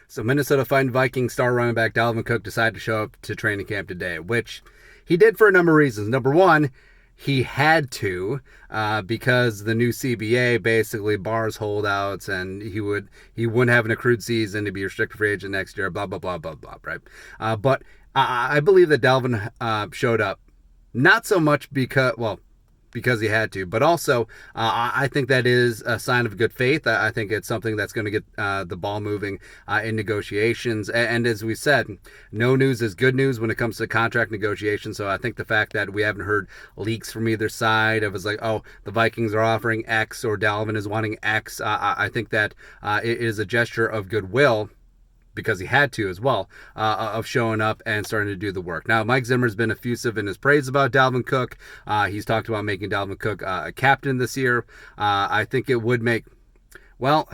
So Minnesota fighting Vikings star running back Dalvin Cook decided to show up to training camp today, which he did for a number of reasons. Number one, he had to because the new CBA basically bars holdouts, and he wouldn't have an accrued season to be a restricted free agent next year. Blah blah blah blah blah. Right? But I believe that Dalvin showed up not so much because he had to, but also I think that is a sign of good faith. I think it's something that's going to get the ball moving in negotiations. And as we said, no news is good news when it comes to contract negotiations. So I think the fact that we haven't heard leaks from either side of it's like, oh, the Vikings are offering X or Dalvin is wanting X, I think that it is a gesture of goodwill, because he had to as well, of showing up and starting to do the work. Now, Mike Zimmer's been effusive in his praise about Dalvin Cook. He's talked about making Dalvin Cook a captain this year. I think it would make, well,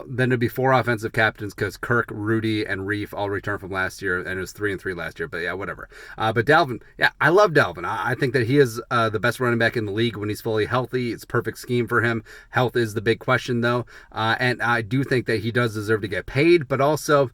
then it'd be 4 offensive captains because Kirk, Rudy, and Reef all returned from last year, and it was 3-3 last year. But yeah, whatever. But Dalvin, yeah, I love Dalvin. I think that he is the best running back in the league when he's fully healthy. It's a perfect scheme for him. Health is the big question, though. And I do think that he does deserve to get paid, but also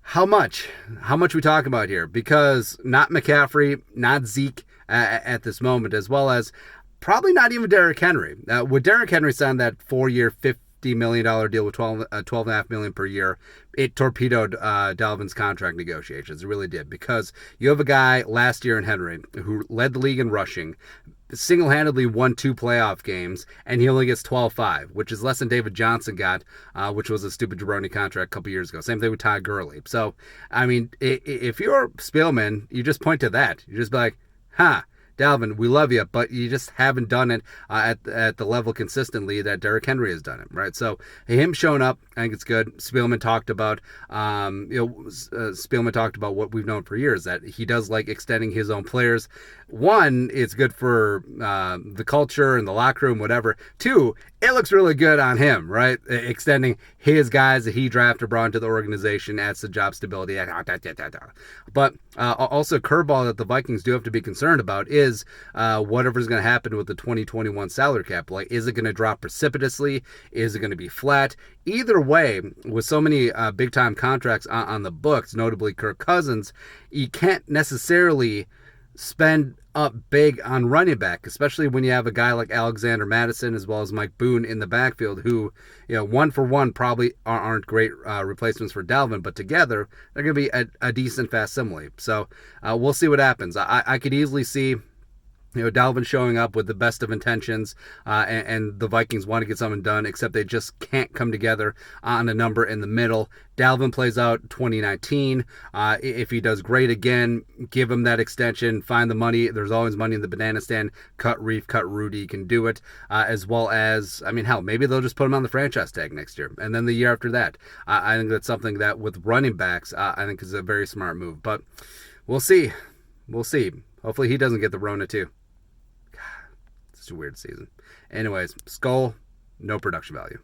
how much? How much we talk about here? Because not McCaffrey, not Zeke at this moment, as well as probably not even Derrick Henry. Would Derrick Henry sign that 4-year, $50 million deal with $12.5 million per year, it torpedoed Dalvin's contract negotiations. It really did, because you have a guy last year in Henry who led the league in rushing, single-handedly won 2 playoff games, and he only gets 12.5, which is less than David Johnson got, which was a stupid jabroni contract a couple years ago. Same thing with Todd Gurley. So, I mean, if you're Spielman, you just point to that. You just be like, Dalvin, we love you, but you just haven't done it at the level consistently that Derrick Henry has done it, right? So him showing up, I think it's good. Spielman talked about, what we've known for years, that he does like extending his own players. One, it's good for the culture and the locker room, whatever. Two, it looks really good on him, right? Extending his guys that he drafted, brought into the organization, adds to job stability. But also, curveball that the Vikings do have to be concerned about is whatever's going to happen with the 2021 salary cap. Like, is it going to drop precipitously? Is it going to be flat? Either way, with so many big-time contracts on the books, notably Kirk Cousins, you can't necessarily spend up big on running back, especially when you have a guy like Alexander Mattison as well as Mike Boone in the backfield who, one for one probably aren't great replacements for Dalvin, but together they're going to be a decent facsimile. So we'll see what happens. I could easily see Dalvin showing up with the best of intentions, and the Vikings want to get something done, except they just can't come together on a number in the middle. Dalvin plays out 2019. If he does great again, give him that extension, find the money. There's always money in the banana stand. Cut Reef, cut Rudy, can do it. As well as, maybe they'll just put him on the franchise tag next year. And then the year after that. I think that's something that with running backs, I think is a very smart move. But we'll see. We'll see. Hopefully he doesn't get the Rona too. It's a weird season. Anyways, Skull, no production value.